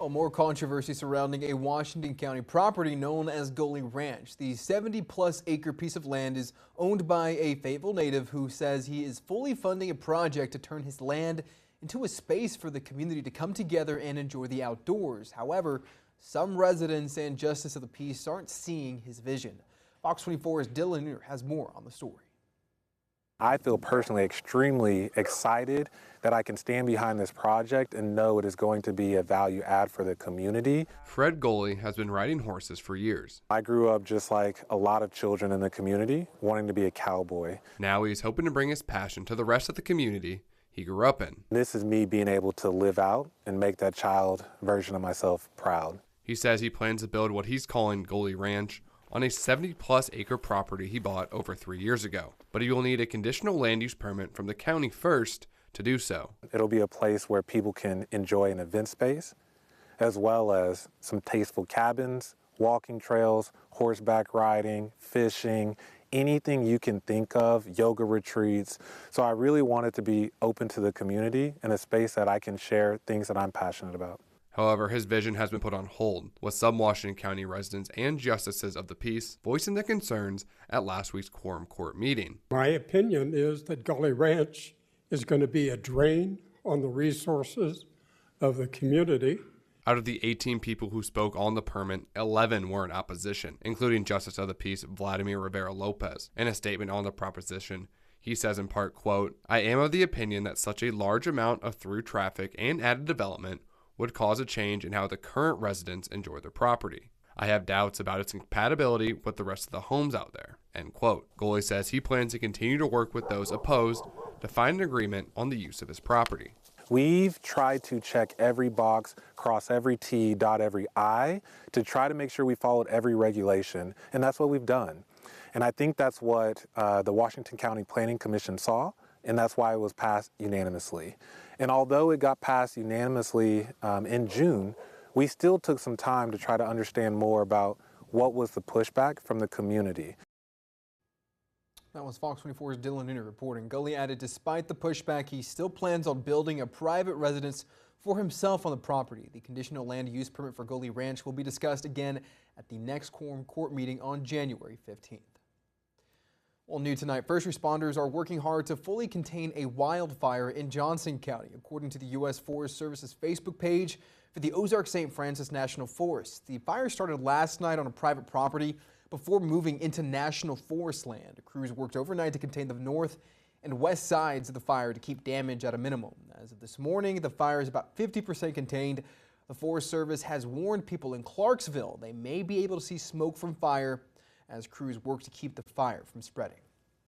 Well, more controversy surrounding a Washington County property known as Gulley Ranch. The 70-plus acre piece of land is owned by a Fayetteville native who says he is fully funding a project to turn his land into a space for the community to come together and enjoy the outdoors. However, some residents and justice of the peace aren't seeing his vision. Fox 24's Dylan Nooner has more on the story. I feel personally extremely excited that I can stand behind this project and know it is going to be a value add for the community. Fred Gulley has been riding horses for years. I grew up just like a lot of children in the community, wanting to be a cowboy. Now he's hoping to bring his passion to the rest of the community he grew up in. This is me being able to live out and make that child version of myself proud. He says he plans to build what he's calling Gulley Ranch on a 70-plus acre property he bought over 3 years ago. But he will need a conditional land use permit from the county first to do so. It'll be a place where people can enjoy an event space, as well as some tasteful cabins, walking trails, horseback riding, fishing, anything you can think of, yoga retreats. So I really want it to be open to the community and a space that I can share things that I'm passionate about. However, his vision has been put on hold, with some Washington County residents and justices of the peace voicing their concerns at last week's quorum court meeting. My opinion is that Gulley Ranch is going to be a drain on the resources of the community. Out of the 18 people who spoke on the permit, 11 were in opposition, including Justice of the Peace Vladimir Rivera Lopez. In a statement on the proposition, he says in part, quote, "I am of the opinion that such a large amount of through traffic and added development would cause a change in how the current residents enjoy their property. I have doubts about its compatibility with the rest of the homes out there," end quote. Gulley says he plans to continue to work with those opposed to find an agreement on the use of his property. We've tried to check every box, cross every T, dot every I, to try to make sure we followed every regulation, and that's what we've done. And I think that's what the Washington County Planning Commission saw, and that's why it was passed unanimously. And although it got passed unanimously in June, we still took some time to try to understand more about what was the pushback from the community. That was Fox 24's Dylan Nooner reporting. Gulley added despite the pushback, he still plans on building a private residence for himself on the property. The conditional land use permit for Gulley Ranch will be discussed again at the next quorum court meeting on January 15th. Well, new tonight, first responders are working hard to fully contain a wildfire in Johnson County, according to the U.S. Forest Service's Facebook page for the Ozark-St. Francis National Forest. The fire started last night on a private property before moving into national forest land. Crews worked overnight to contain the north and west sides of the fire to keep damage at a minimum. As of this morning, the fire is about 50% contained. The Forest Service has warned people in Clarksville they may be able to see smoke from fire as crews work to keep the fire from spreading.